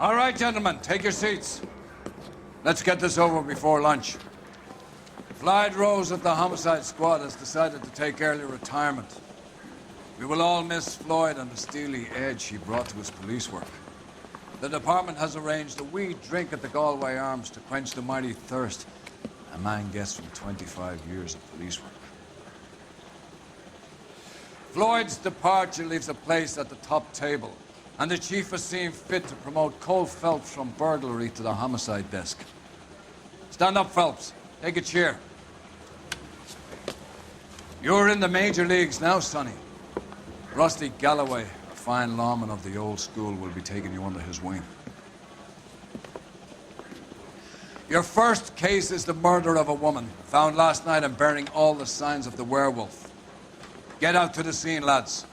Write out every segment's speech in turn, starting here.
All right, gentlemen, take your seats. Let's get this over before lunch. Floyd Rose of the homicide squad has decided to take early retirement. We will all miss Floyd and the steely edge he brought to his police work. The department has arranged a wee drink at the Galway Arms to quench the mighty thirst a man gets from 25 years of police work. Floyd's departure leaves a place at the top table, and the chief has seen fit to promote Cole Phelps from burglary to the homicide desk. Stand up, Phelps. Take a chair. You're in the major leagues now, Sonny. Rusty Galloway, a fine lawman of the old school, will be taking you under his wing. Your first case is the murder of a woman, found last night and bearing all the signs of the werewolf. Get out to the scene, lads.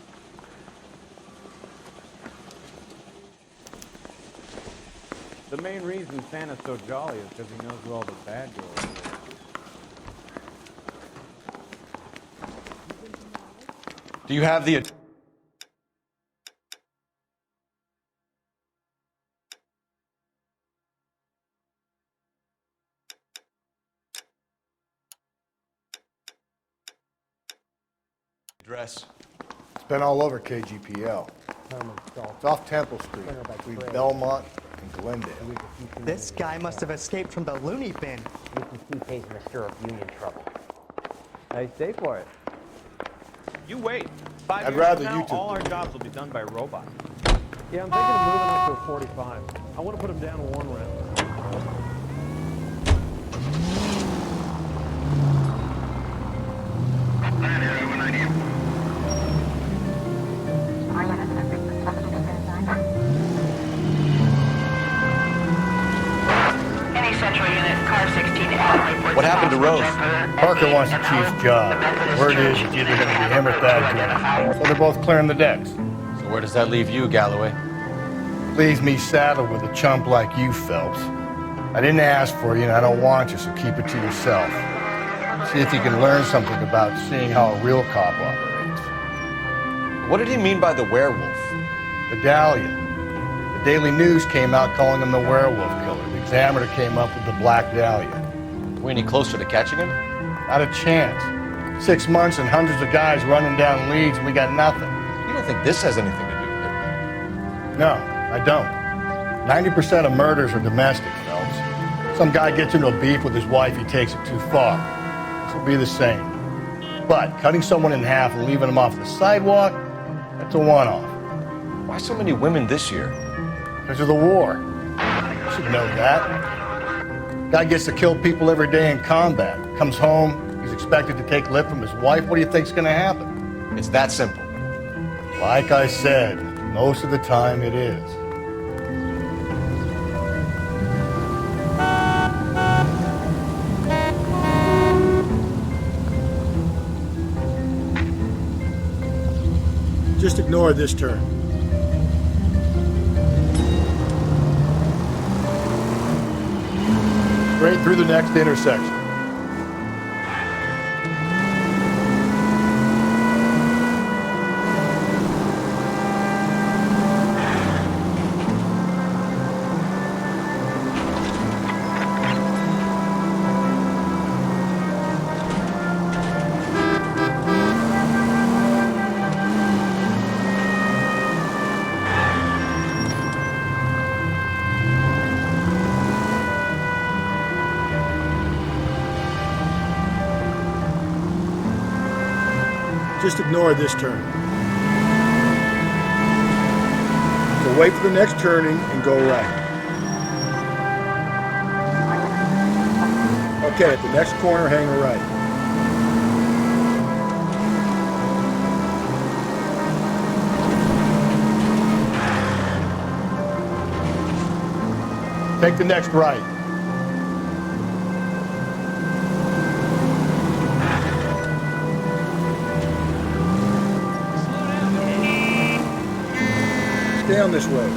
The main reason Santa's so jolly is because he knows where all the bad girls are. Do you have the address? It's been all over KGPL. It's off Temple Street, between Belmont and Glendale. This guy must have escaped from the loony bin. You can see pays in the stir of union trouble. Hey, stay for it. You wait. 5 I'd years rather from now, you two all do our it. jobs will be done by robots. Yeah, I'm thinking of moving up to a 45. I want to put him down one round. Any central unit, car 16 reports. What happened to Rose? Parker wants the chief's job. Word is it's either going to be him or Thad Jones. So they're both clearing the decks. So where does that leave you, Galloway? Leaves me saddled with a chump like you, Phelps. I didn't ask for you, and I don't want you, so keep it to yourself. See if you can learn something about seeing how a real cop operates. What did he mean by the werewolf? The Dahlia. The Daily News came out calling him the werewolf killer. The Examiner came up with the Black Dahlia. Are we any closer to catching him? Not a chance. 6 months and hundreds of guys running down leads, and we got nothing. You don't think this has anything to do with it? No, I don't. 90% of murders are domestic, Phelps. Some guy gets into a beef with his wife, he takes it too far. This will be the same. But cutting someone in half and leaving them off the sidewalk, that's a one-off. Why so many women this year? Because of the war. You should know that. Guy gets to kill people every day in combat. Comes home, he's expected to take lip from his wife. What do you think's gonna happen? It's that simple. Like I said, most of the time it is. Just ignore this turn. Straight through the next intersection. Just ignore this turn. So wait for the next turning and go right. Okay, at the next corner, hang a right. Take the next right. Down this way.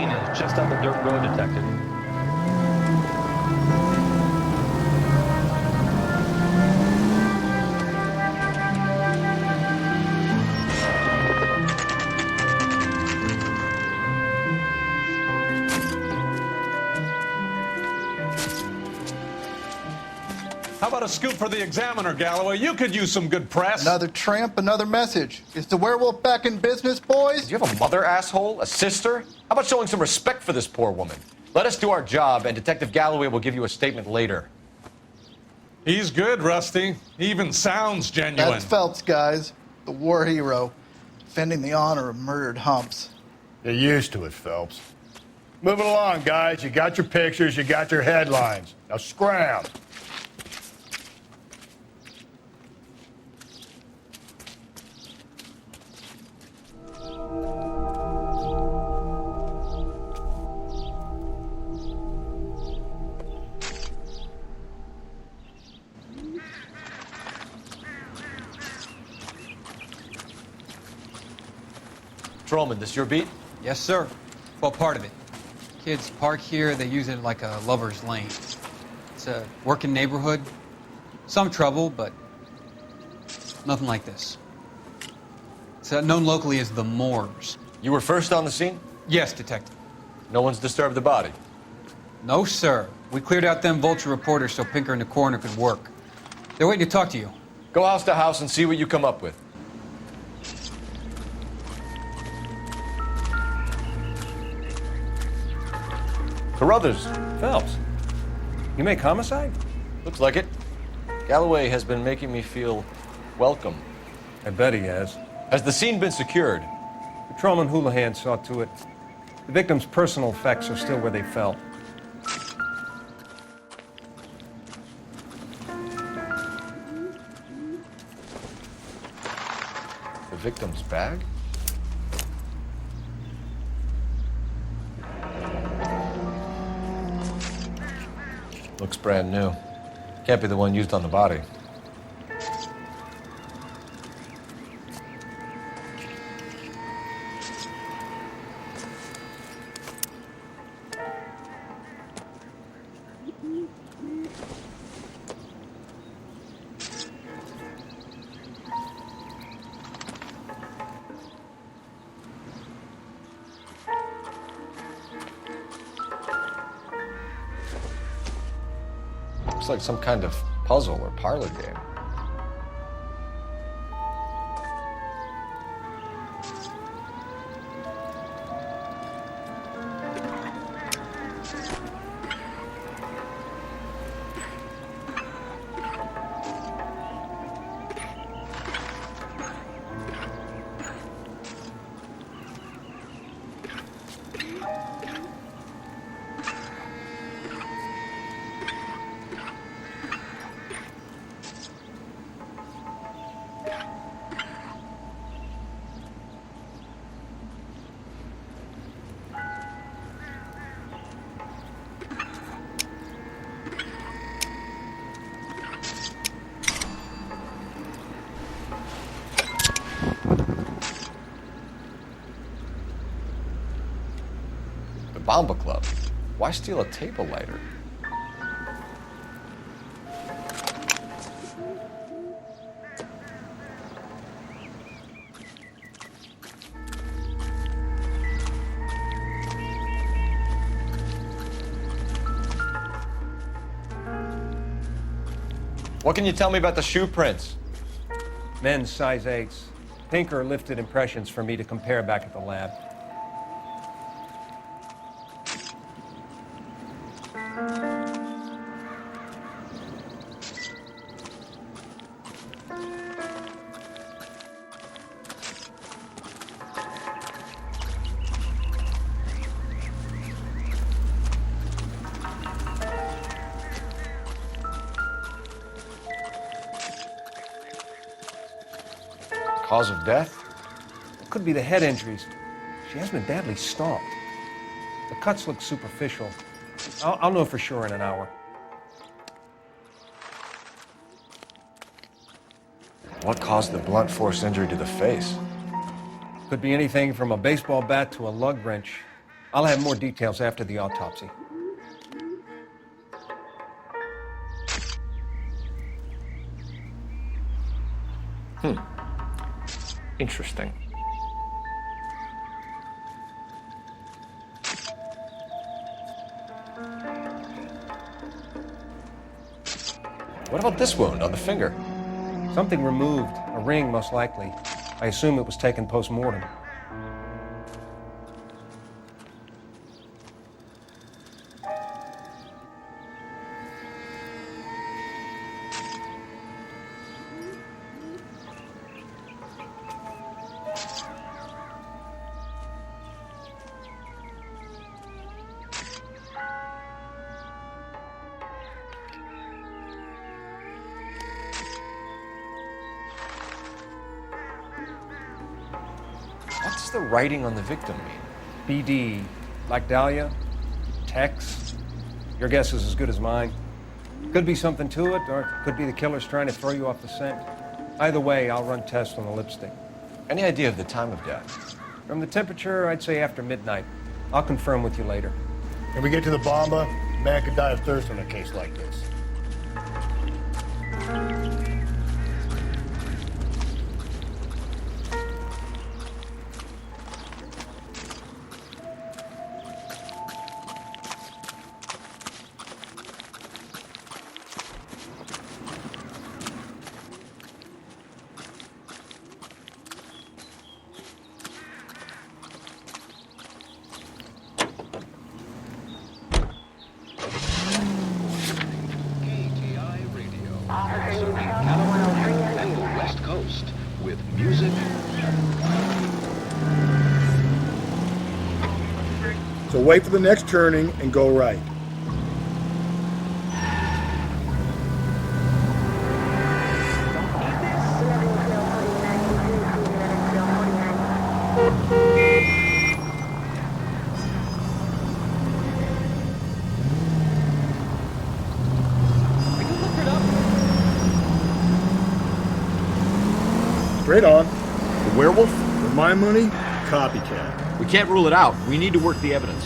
scene is just up a dirt road, Detective. How about a scoop for the Examiner, Galloway? You could use some good press. Another tramp, another message. Is the werewolf back in business, boys? Do you have a mother, asshole? A sister? How about showing some respect for this poor woman? Let us do our job, and Detective Galloway will give you a statement later. He's good, Rusty. He even sounds genuine. That's Phelps, guys. The war hero. Defending the honor of murdered humps. You're used to it, Phelps. Moving along, guys. You got your pictures, you got your headlines. Now scram. Trollman, this your beat? Yes, sir. Well, part of it. Kids park here, they use it like a lover's lane. It's a working neighborhood. Some trouble, but nothing like this. It's known locally as the Moors. You were first on the scene? Yes, Detective. No one's disturbed the body? No, sir. We cleared out them vulture reporters so Pinker and the coroner could work. They're waiting to talk to you. Go house to house and see what you come up with. Carruthers. Phelps, you make homicide? Looks like it. Galloway has been making me feel welcome. I bet he has. Has the scene been secured? Patrolman Houlihan saw to it. The victim's personal effects are still where they fell. The victim's bag? Looks brand new. Can't be the one used on the body. Looks like some kind of puzzle or parlor game. Bomba Club. Why steal a table lighter? What can you tell me about the shoe prints? Men's size 8s. Pinker lifted impressions for me to compare back at the lab. Cause of death? It could be the head injuries. She has been badly stomped. The cuts look superficial. I'll know for sure in an hour. What caused the blunt force injury to the face? Could be anything from a baseball bat to a lug wrench. I'll have more details after the autopsy. Interesting. What about this wound on the finger? Something removed, a ring most likely. I assume it was taken post-mortem. What's the writing on the victim mean? BD, like Dahlia, Tex. Your guess is as good as mine. Could be something to it, or it could be the killer's trying to throw you off the scent. Either way, I'll run tests on the lipstick. Any idea of the time of death? From the temperature, I'd say after midnight. I'll confirm with you later. When we get to the Bomba, a man could die of thirst in a case like this. West Coast with music. So wait for the next turning and go right. Straight on. The werewolf? For my money, copycat. We can't rule it out. We need to work the evidence.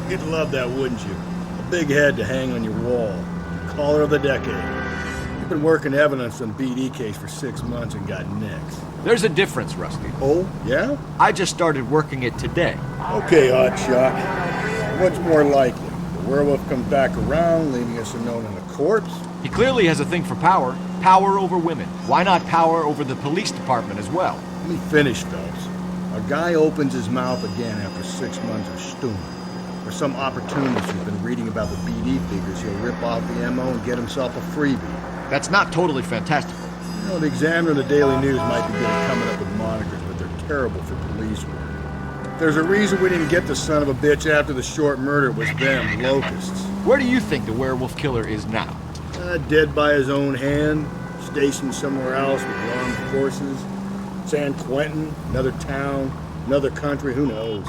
You'd love that, wouldn't you? A big head to hang on your wall. Caller of the decade. You've been working evidence on BD case for 6 months and got nicks. There's a difference, Rusty. Oh, yeah? I just started working it today. Okay, Hotshot. What's more likely? The werewolf comes back around, leaving us unknown in a corpse? He clearly has a thing for power. Power over women. Why not power over the police department as well? Let me finish, Phelps. A guy opens his mouth again after 6 months of stewing. For some opportunist who's been reading about the BD figures, he'll rip off the MO and get himself a freebie. That's not totally fantastical. You know, the Examiner and the Daily News might be good at coming up with monikers, but they're terrible for police work. There's a reason we didn't get the son of a bitch after the short murder. It was them, locusts. Where do you think the werewolf killer is now? Dead by his own hand, stationed somewhere else with armed forces. San Quentin, another town, another country, who knows?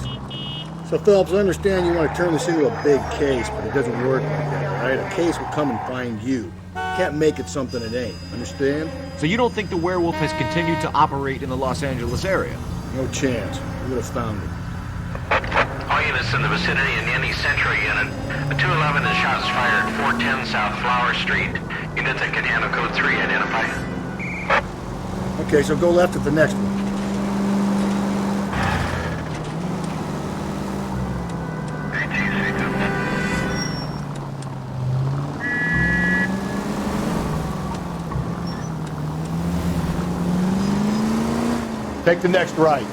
So, Phelps, I understand you want to turn this into a big case, but it doesn't work like that, right? A case will come and find you. Can't make it something it ain't, understand? So you don't think the werewolf has continued to operate in the Los Angeles area? No chance. We would have found him. All units in the vicinity in any Central unit. A 211 and shots fired, 410 South Flower Street. Units that can handle code 3 identify. Okay, so go left at the next one. Take the next right.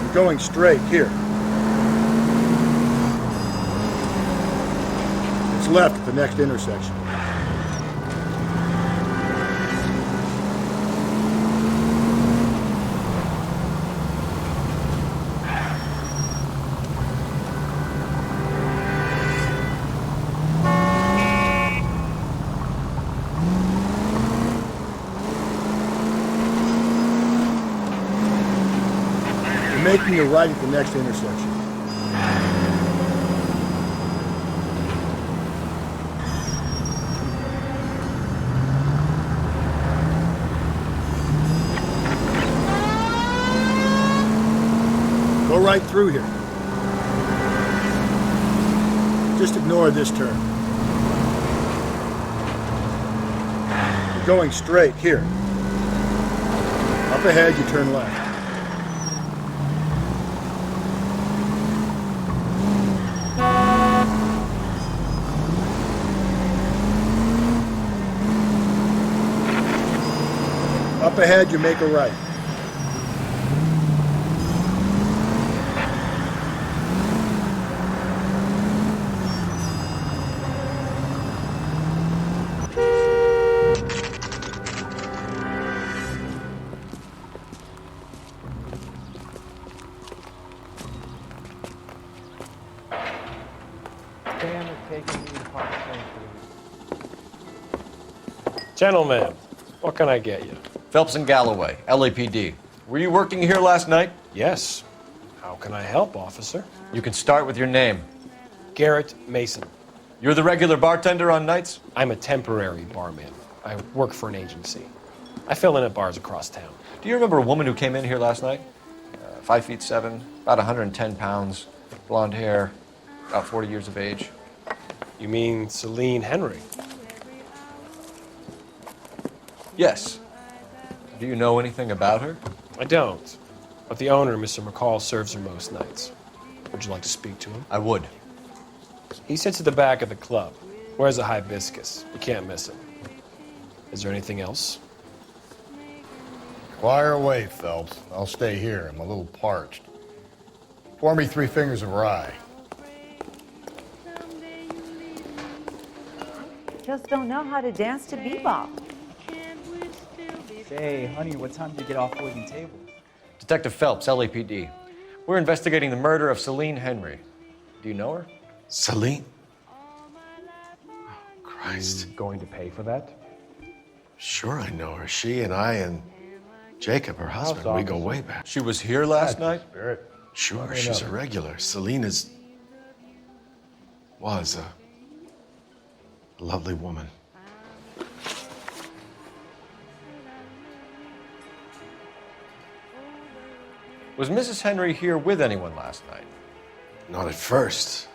You're going straight here. It's left at the next intersection. Making a right at the next intersection. right through here. Just ignore this turn. You're going straight here. Up ahead, you turn left. Up ahead, you make a right. Sam is taking me to Park Street. Gentlemen, what can I get you? Phelps and Galloway, LAPD. Were you working here last night? Yes. How can I help, officer? You can start with your name. Garrett Mason. You're the regular bartender on nights? I'm a temporary barman. I work for an agency. I fill in at bars across town. Do you remember a woman who came in here last night? 5'7", about 110 pounds, blonde hair, about 40 years of age. You mean Celine Henry? Yes. Do you know anything about her? I don't. But the owner, Mr. McCall, serves her most nights. Would you like to speak to him? I would. He sits at the back of the club. Wears a hibiscus. You can't miss him. Is there anything else? Fire away, Phelps. I'll stay here. I'm a little parched. Pour me 3 fingers of rye. Just don't know how to dance to bebop. Say, honey, what time do you get off waiting tables? Detective Phelps, LAPD. We're investigating the murder of Celine Henry. Do you know her? Celine? Oh, Christ. You going to pay for that? Sure, I know her. She and I and Jacob, her husband, we go way back. She was here last night? Sure, she's a regular. Celine was a lovely woman. Was Mrs. Henry here with anyone last night? Not at first.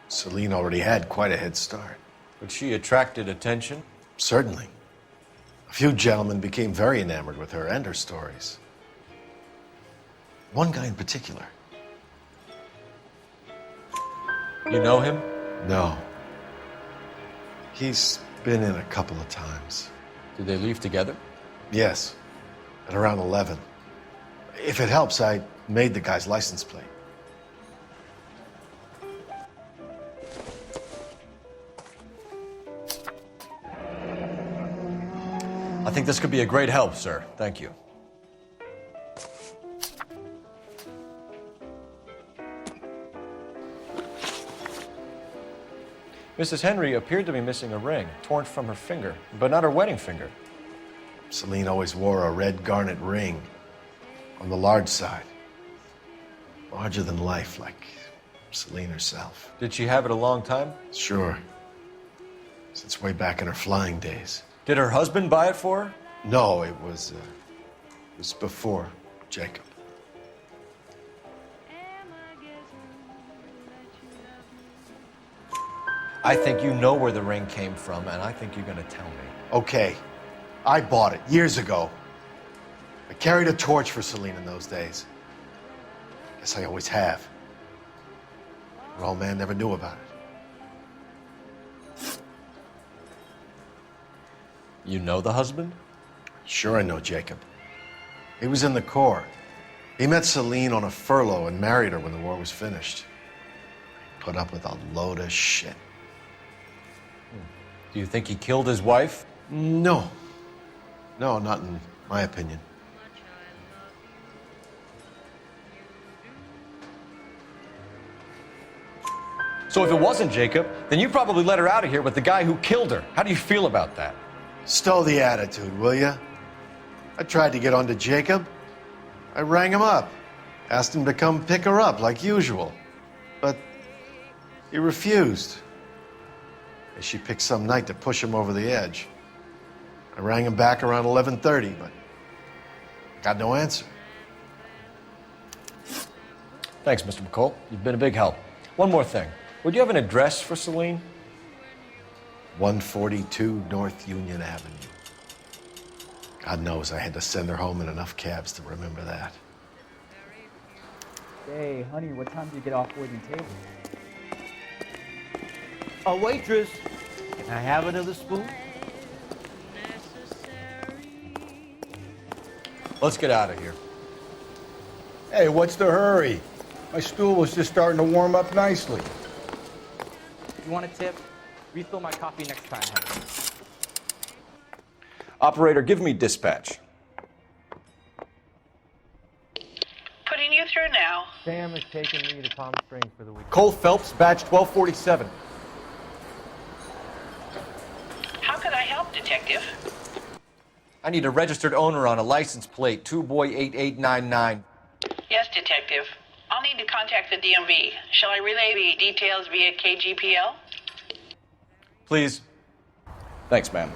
Celine already had quite a head start. But she attracted attention? Certainly. A few gentlemen became very enamored with her and her stories. One guy in particular. You know him? No. He's been in a couple of times. Did they leave together? Yes, at around 11. If it helps, I made the guy's license plate. I think this could be a great help, sir. Thank you. Mrs. Henry appeared to be missing a ring, torn from her finger, but not her wedding finger. Celine always wore a red garnet ring on the large side. Larger than life, like Celine herself. Did she have it a long time? Sure. Since way back in her flying days. Did her husband buy it for her? No, it was before Jacob. I think you know where the ring came from, and I think you're going to tell me. Okay. I bought it years ago. I carried a torch for Celine in those days. Guess I always have. Her old man never knew about it. You know the husband? Sure I know Jacob. He was in the Corps. He met Celine on a furlough and married her when the war was finished. He put up with a load of shit. Do you think he killed his wife? No. No, not in my opinion. So if it wasn't Jacob, then you probably let her out of here with the guy who killed her. How do you feel about that? Stow the attitude, will ya? I tried to get on to Jacob. I rang him up, asked him to come pick her up like usual. But he refused. And she picked some night to push him over the edge. I rang him back around 11:30, but got no answer. Thanks, Mr. McCall. You've been a big help. One more thing. Would you have an address for Celine? 142 North Union Avenue. God knows I had to send her home in enough cabs to remember that. Hey, honey, what time do you get off waiting table? A waitress, can I have another spoon? Let's get out of here. Hey, what's the hurry? My stool was just starting to warm up nicely. You want a tip? Refill my coffee next time, honey. Operator, give me dispatch. Putting you through now. Sam is taking me to Palm Springs for the weekend. Cole Phelps, badge 1247. How could I help, Detective? I need a registered owner on a license plate, 2boy8899. Yes, Detective. I'll need to contact the DMV. Shall I relay the details via KGPL? Please. Thanks, ma'am.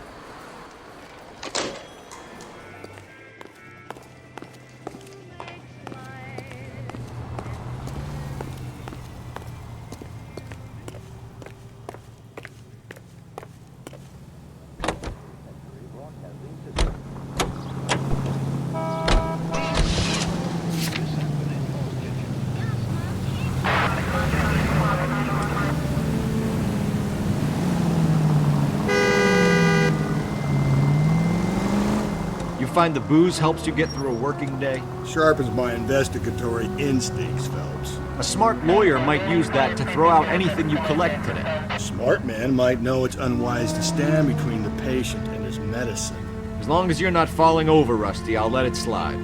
Find the booze helps you get through a working day? Sharpens my investigatory instincts, Phelps. A smart lawyer might use that to throw out anything you collect today. A smart man might know it's unwise to stand between the patient and his medicine. As long as you're not falling over, Rusty, I'll let it slide.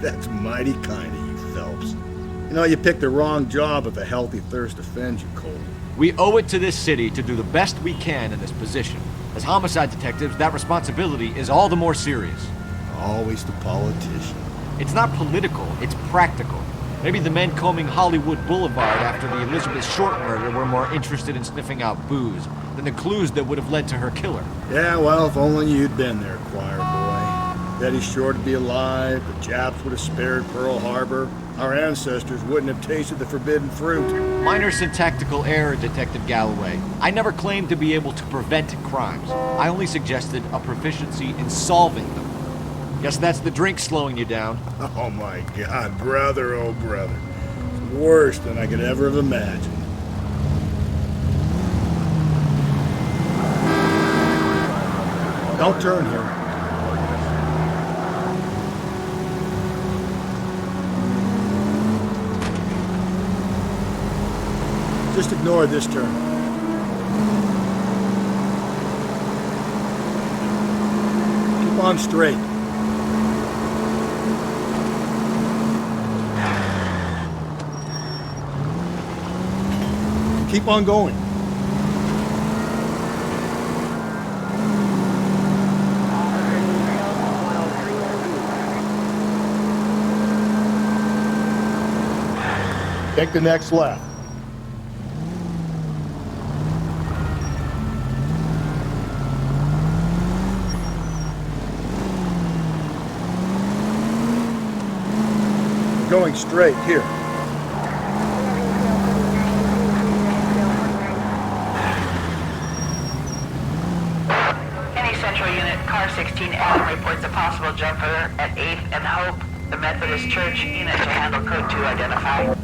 That's mighty kind of you, Phelps. You know, you picked the wrong job if a healthy thirst offends you, Cole. We owe it to this city to do the best we can in this position. As homicide detectives, that responsibility is all the more serious. Always the politician. It's not political, it's practical. Maybe the men combing Hollywood Boulevard after the Elizabeth Short murder were more interested in sniffing out booze than the clues that would have led to her killer. Yeah, well, if only you'd been there, choir boy. Betty Short would be alive, the Japs would have spared Pearl Harbor, our ancestors wouldn't have tasted the forbidden fruit. Minor syntactical error, Detective Galloway. I never claimed to be able to prevent crimes. I only suggested a proficiency in solving them. Guess that's the drink slowing you down. Oh my God, brother, oh brother. It's worse than I could ever have imagined. Don't turn here. Just ignore this turn. Keep on straight. Keep on going. Take the next left. Going straight here. Car 16L reports a possible jumper at 8th and Hope. The Methodist Church unit to handle code 2 identified.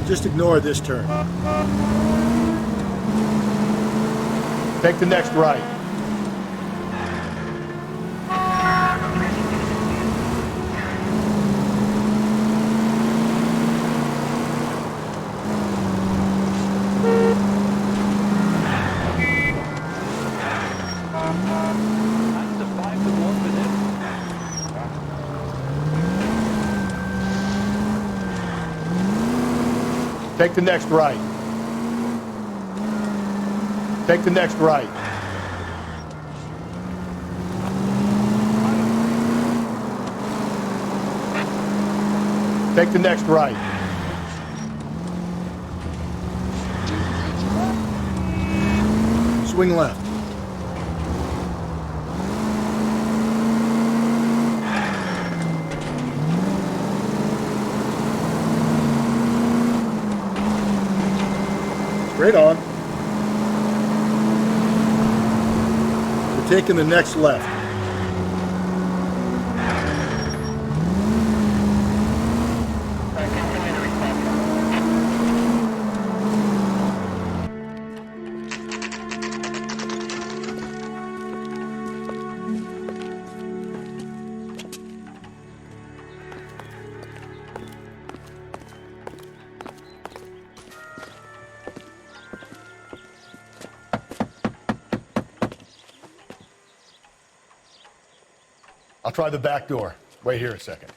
Just ignore this turn. Take the next right. Take the next right. Take the next right. Take the next right. swing left. Straight on. We're taking the next left. I'll try the back door. Wait here a second.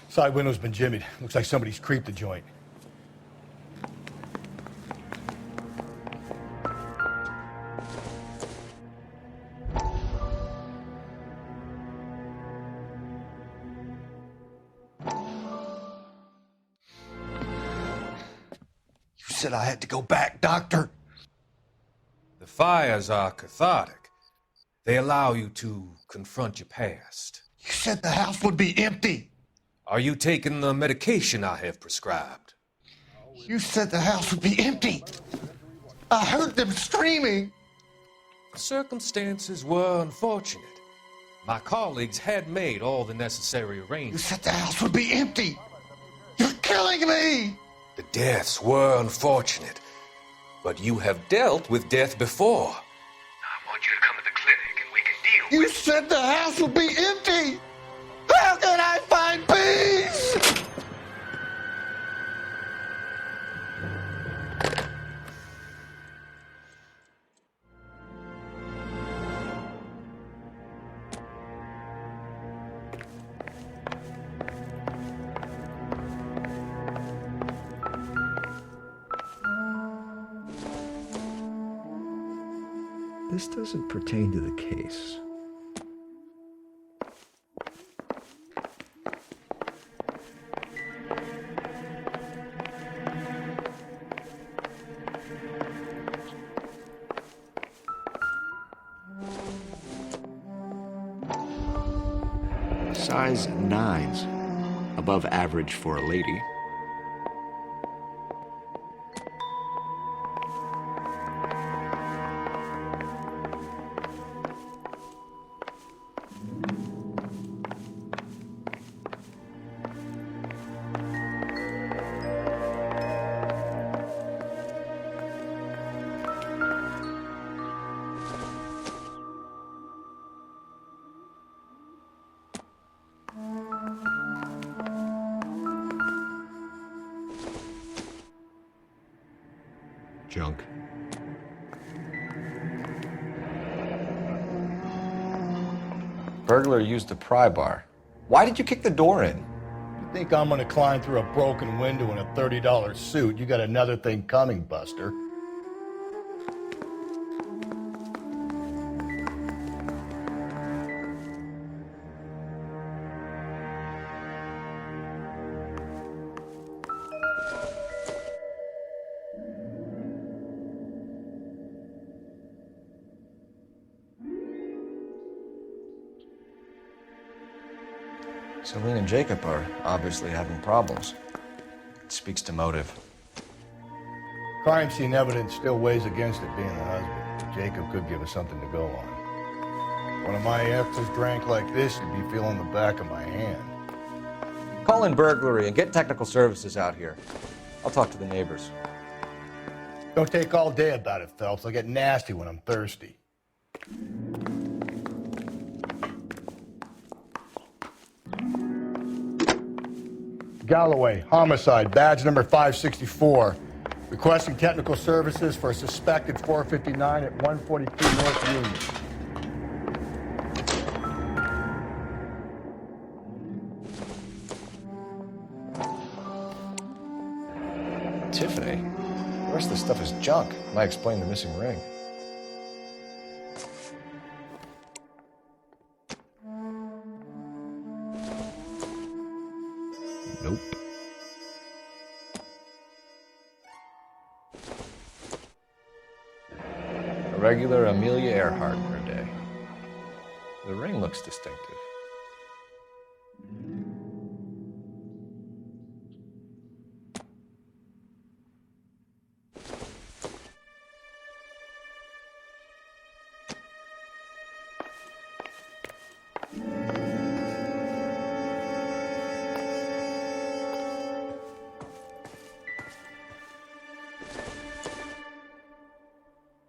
Side window's been jimmied. Looks like somebody's creeped the joint. You said I had to go back, Doctor. The fires are cathartic. They allow you to confront your past. You said the house would be empty. Are you taking the medication I have prescribed? You said the house would be empty. I heard them screaming. The circumstances were unfortunate. My colleagues had made all the necessary arrangements. You said the house would be empty. You're killing me. The deaths were unfortunate, but you have dealt with death before. I want you to come to the clinic and we can deal with it. You said the house would be empty. How can I find peace? This doesn't pertain to the case. Size 9s, above average for a lady. Junk. Burglar used the pry bar. Why did you kick the door in? You think I'm gonna climb through a broken window in a $30 suit? You got another thing coming, Buster. Celine and Jacob are obviously having problems. It speaks to motive. Crime scene evidence still weighs against it being the husband. Jacob could give us something to go on. One of my exes drank like this, you'd be feeling the back of my hand. Call in burglary and get technical services out here. I'll talk to the neighbors. Don't take all day about it, Phelps. I'll get nasty when I'm thirsty. Galloway, homicide, badge number 564. Requesting technical services for a suspected 459 at 143 North Union. Tiffany? The rest of this stuff is junk. Might explain the missing ring. Nope. A regular Amelia Earhart per day. The ring looks distinctive.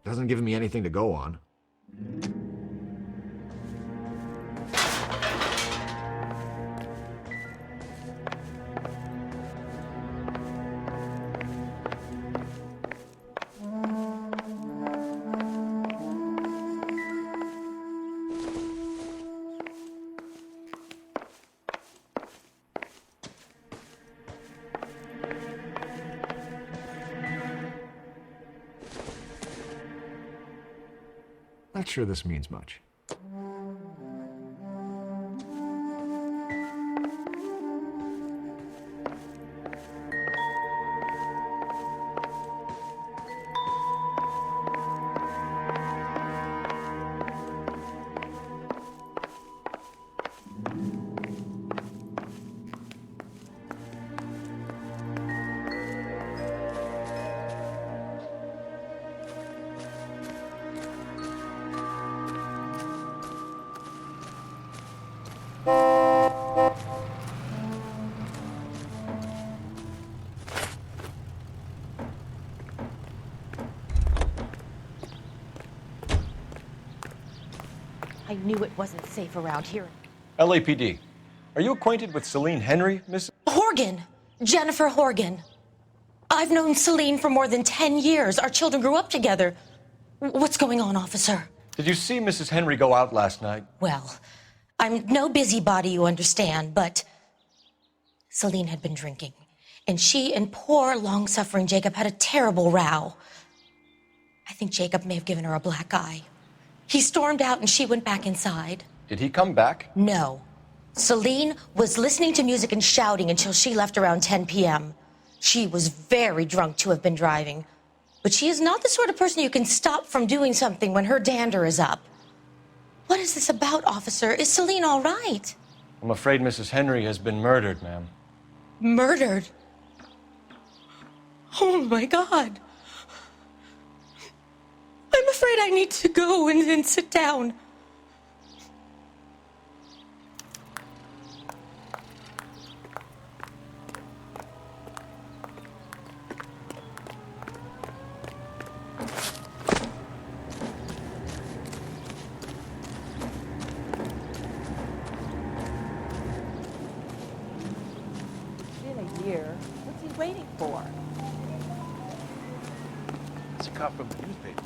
Hasn't given me anything to go on. Not sure this means much. I knew it wasn't safe around here. LAPD. Are you acquainted with Celine Henry, Miss? Horgan! Jennifer Horgan. I've known Celine for more than 10 years. Our children grew up together. What's going on, officer? Did you see Mrs. Henry go out last night? Well, I'm no busybody, you understand, but Celine had been drinking, and she and poor, long-suffering Jacob had a terrible row. I think Jacob may have given her a black eye. He stormed out and she went back inside. Did he come back? No. Celine was listening to music and shouting until she left around 10 p.m. She was very drunk to have been driving. But she is not the sort of person you can stop from doing something when her dander is up. What is this about, officer? Is Celine all right? I'm afraid Mrs. Henry has been murdered, ma'am. Murdered? Oh, my God. I'm afraid I need to go and sit down. Been a year. What's he waiting for? It's a cop from the newspapers.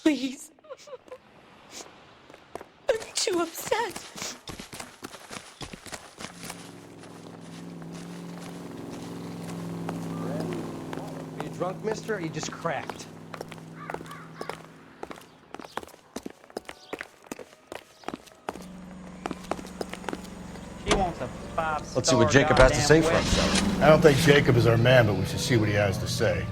Please. I'm too upset. Are you drunk, mister, or you just cracked? He wants a five-star. Let's see what Jacob has to say for goddamn himself. I don't think Jacob is our man, but we should see what he has to say.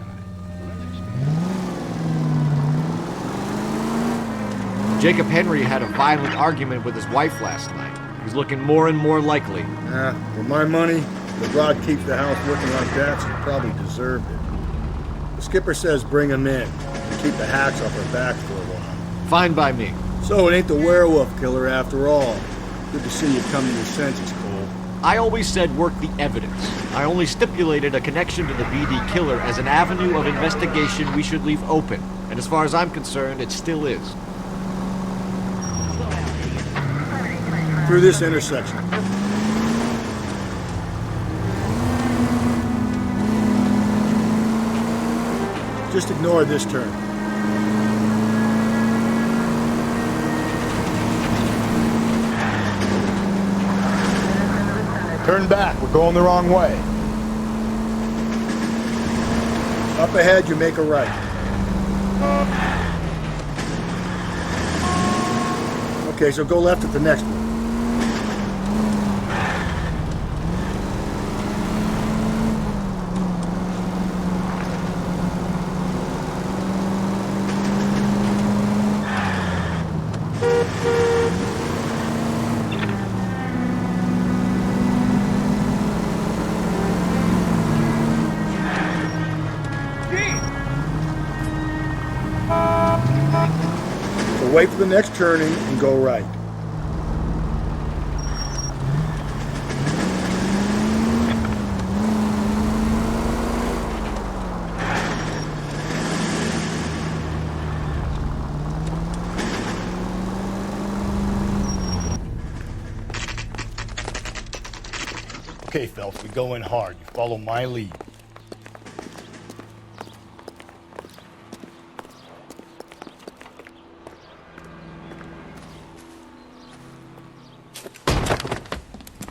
Jacob Henry had a violent argument with his wife last night. He's looking more and more likely. For my money, the rod keeps the house looking like that, so he probably deserved it. The skipper says bring him in and keep the hacks off our backs for a while. Fine by me. So it ain't the werewolf killer after all. Good to see you come to your senses, Cole. I always said work the evidence. I only stipulated a connection to the BD killer as an avenue of investigation we should leave open. And as far as I'm concerned, it still is. Through this intersection. Just ignore this turn. Turn back, we're going the wrong way. Up ahead, you make a right. Okay, so go left at the next one. So wait for the next turning and go right. Okay, Phelps, we go in hard. You follow my lead.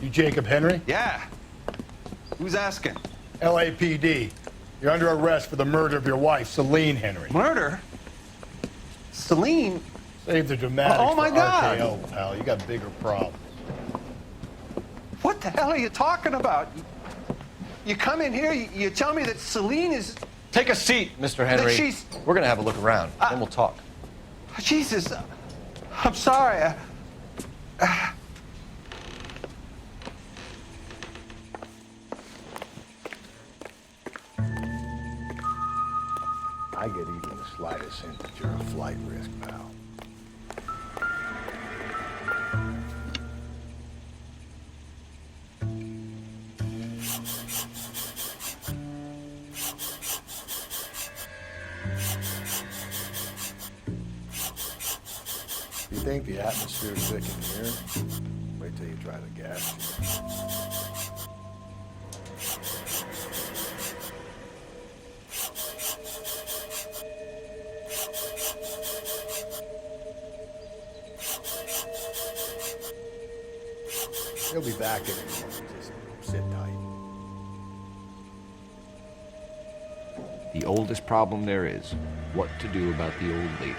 You Jacob Henry? Yeah. Who's asking? LAPD. You're under arrest for the murder of your wife, Celine Henry. Murder? Celine? Save the dramatics Oh, my for God. RKO, pal. You got bigger problems. What the hell are you talking about? You come in here, you tell me that Celine is... Take a seat, Mr. Henry. she's- We're gonna have a look around, then we'll talk. Jesus, I'm sorry. I get even the slightest hint that you're a flight risk, pal. You think the atmosphere's thick in here? Wait till you try the gas. He'll be back in a moment. Just sit tight. The oldest problem there is, what to do about the old lady.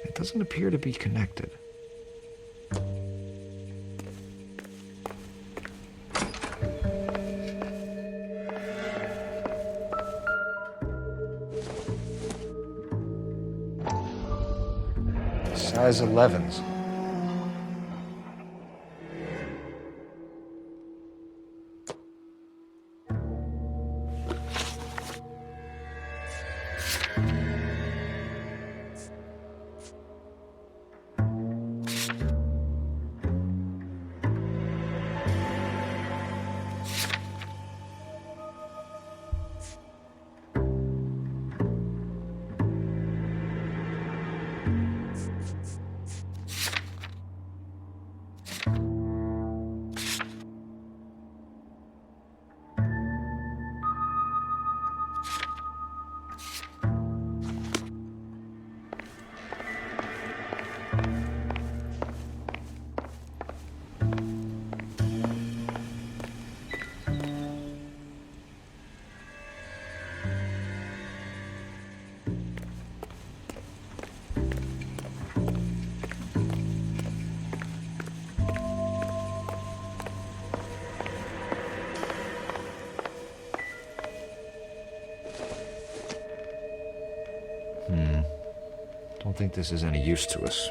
It doesn't appear to be connected. Size 11s. think this is any use to us.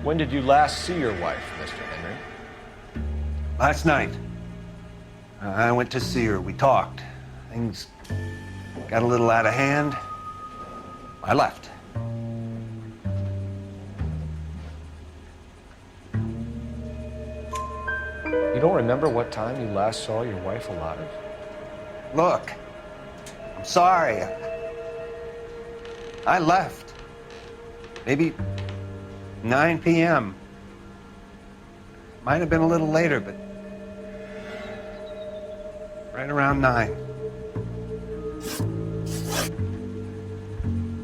When did you last see your wife, Mr. Henry? Last night. I went to see her. We talked. Things got a little out of hand. I left. You don't remember what time you last saw your wife alive? Look, I'm sorry. I left. Maybe 9 p.m. Might have been a little later, but right around 9.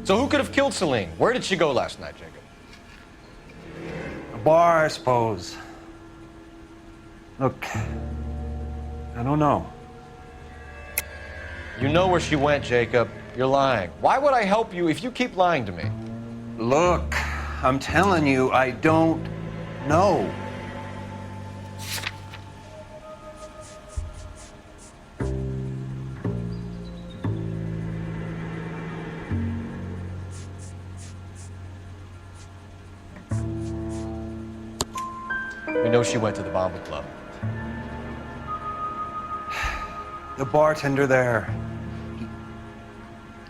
So who could have killed Celine? Where did she go last night, Jacob? A bar, I suppose. Look, I don't know. You know where she went, Jacob. You're lying. Why would I help you if you keep lying to me? Look, I'm telling you, I don't know. We know she went to the Bomba Club. The bartender there,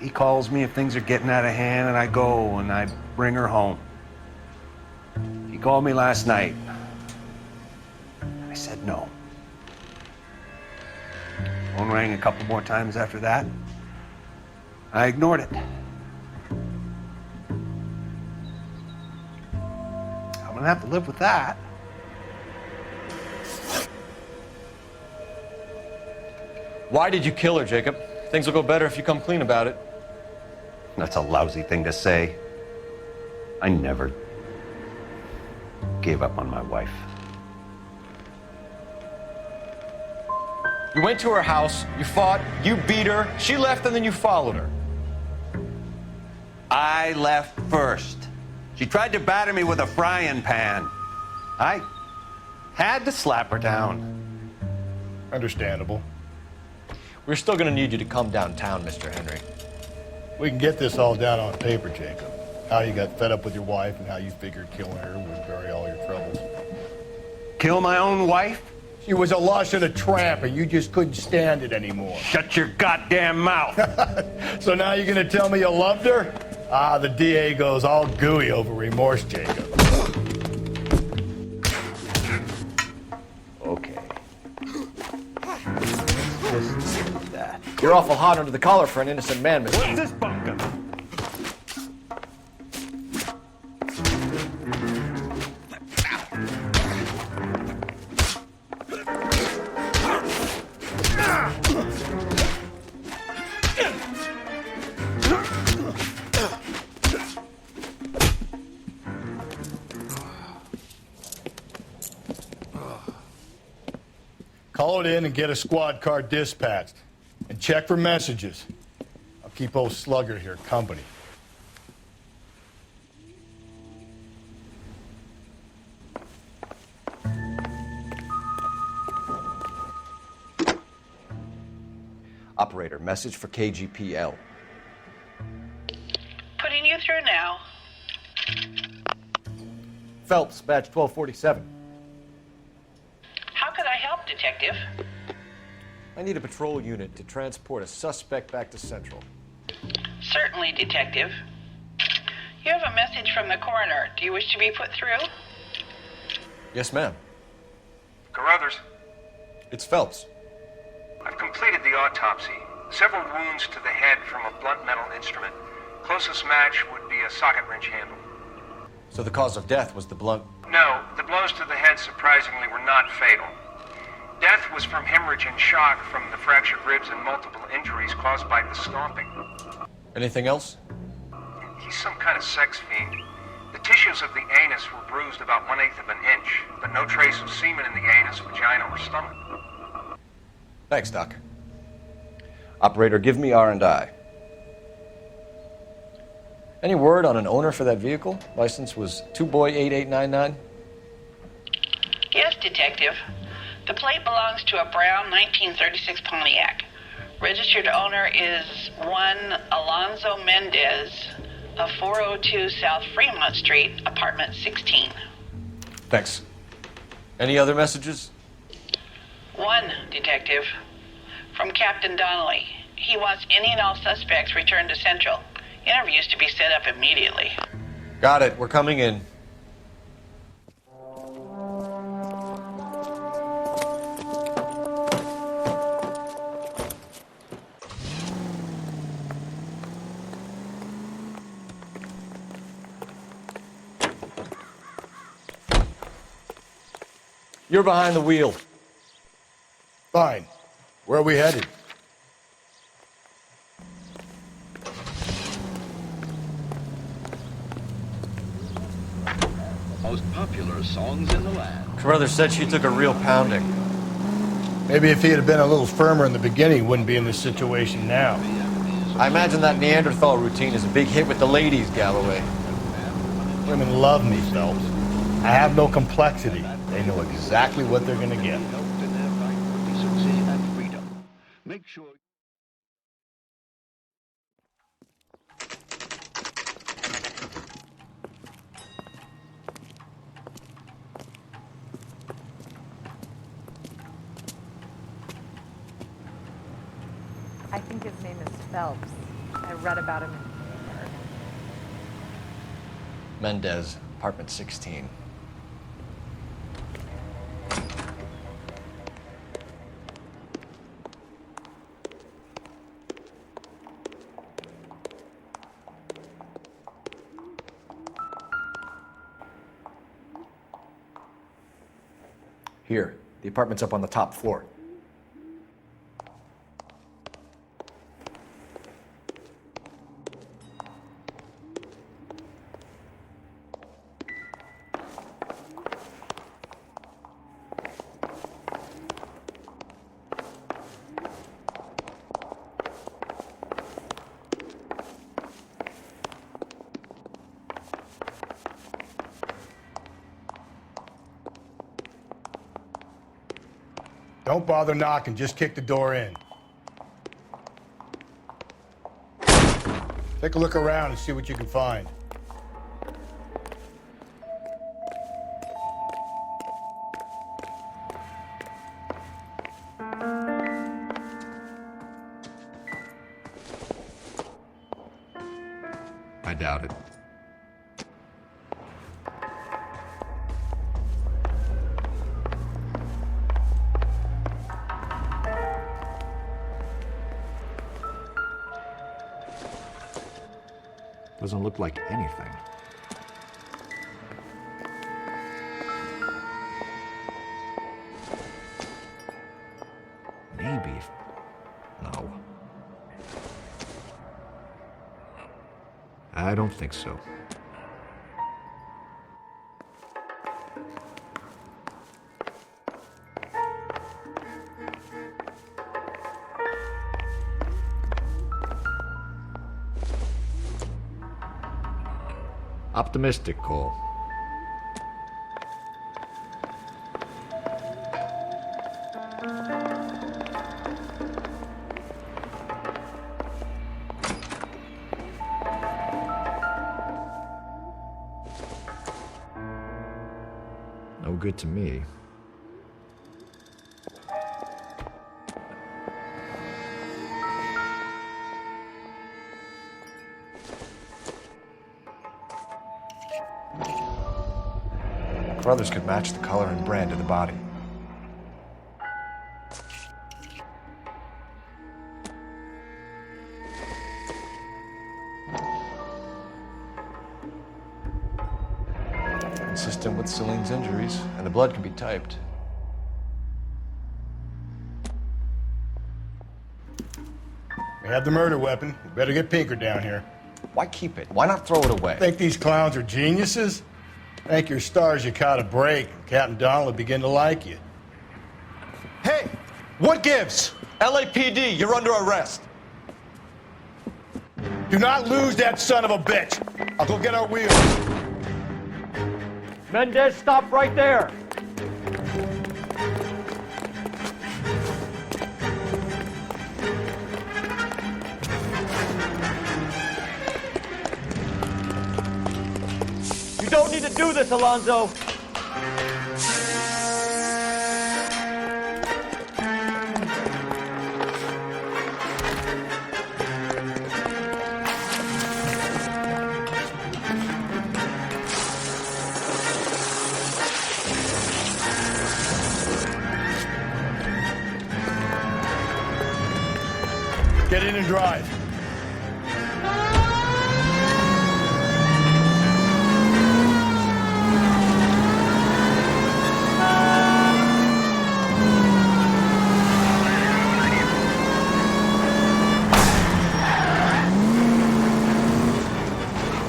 he calls me if things are getting out of hand, and I go and I bring her home. He called me last night. I said no. Phone rang a couple more times after that. I ignored it. I'm gonna have to live with that. Why did you kill her, Jacob? Things will go better if you come clean about it. That's a lousy thing to say. I never gave up on my wife. You went to her house, you fought, you beat her, she left, and then you followed her. I left first. She tried to batter me with a frying pan. I had to slap her down. Understandable. We're still gonna need you to come downtown, Mr. Henry. We can get this all down on paper, Jacob. How you got fed up with your wife and how you figured killing her would bury all your troubles. Kill my own wife? She was a lush and a tramp, and you just couldn't stand it anymore. Shut your goddamn mouth. So now you're gonna tell me you loved her? Ah, the DA goes all gooey over remorse, Jacob. Okay. That. You're awful hot under the collar for an innocent man, Mr. What's this bunker? Call it in and get a squad car dispatched. And check for messages. I'll keep old Slugger here company. Operator, message for KGPL. Putting you through now. Phelps, badge 1247. How could I help, Detective? I need a patrol unit to transport a suspect back to Central. Certainly, Detective. You have a message from the coroner. Do you wish to be put through? Yes, ma'am. Carruthers, It's Phelps. I've completed the autopsy. Several wounds to the head from a blunt metal instrument. Closest match would be a socket wrench handle. So the cause of death was the blunt. No, the blows to the head surprisingly were not fatal. Death was from hemorrhage and shock from the fractured ribs and multiple injuries caused by the stomping. Anything else? He's some kind of sex fiend. The tissues of the anus were bruised about 1/8 of an inch, but no trace of semen in the anus, vagina, or stomach. Thanks, Doc. Operator, give me R&I. Any word on an owner for that vehicle? License was 2boy8899. Yes, Detective. The plate belongs to a brown 1936 Pontiac. Registered owner is one Alonzo Mendez of 402 South Fremont Street, apartment 16. Thanks. Any other messages? One, Detective. From Captain Donnelly. He wants any and all suspects returned to Central. Interviews to be set up immediately. Got it. We're coming in. You're behind the wheel. Fine. Where are we headed? Most popular songs in the land. Carruthers said she took a real pounding. Maybe if he had been a little firmer in the beginning, he wouldn't be in this situation now. I imagine that Neanderthal routine is a big hit with the ladies, Galloway. Women love me, Phelps. I have no complexity. They know exactly what they're gonna get. Make sure. I think his name is Phelps. I read about him in the paper. Mendez, apartment 16. Here, the apartment's up on the top floor. Don't bother knocking, just kick the door in. Take a look around and see what you can find. I doubt it. Doesn't look like anything. Maybe. No. I don't think so. Optimistic, Cole. No good to me. Brothers could match the color and brand of the body. Consistent with Celine's injuries, and the blood can be typed. We have the murder weapon. We better get Pinker down here. Why keep it? Why not throw it away? Think these clowns are geniuses? Thank your stars you caught a break. Captain Donald will begin to like you. Hey! What gives? LAPD, you're under arrest. Do not lose that son of a bitch. I'll go get our wheels. Mendez, stop right there. can't do this, Alonzo. Get in and drive.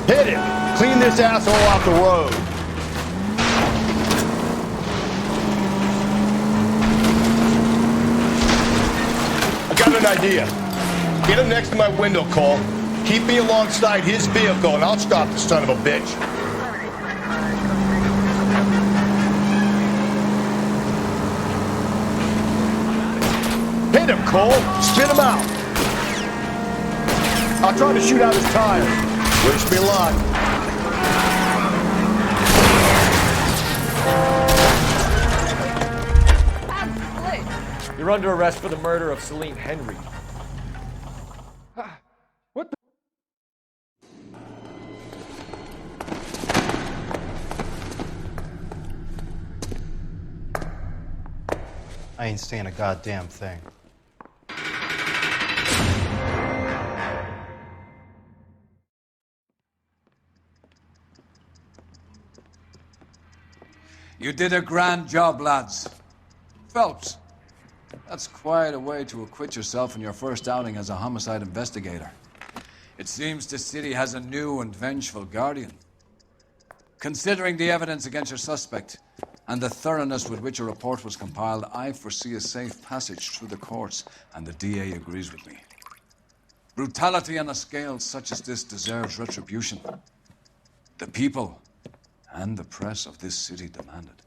Hit him! Clean this asshole off the road. I got an idea. Get him next to my window, Cole. Keep me alongside his vehicle, and I'll stop the son of a bitch. Hit him, Cole. Spit him out. I'll try to shoot out his tires. Wish me luck. You're under arrest for the murder of Celine Henry. What the? I ain't saying a goddamn thing. You did a grand job, lads. Phelps, that's quite a way to acquit yourself in your first outing as a homicide investigator. It seems the city has a new and vengeful guardian. Considering the evidence against your suspect and the thoroughness with which a report was compiled, I foresee a safe passage through the courts, and the DA agrees with me. Brutality on a scale such as this deserves retribution. The people and the press of this city demand it.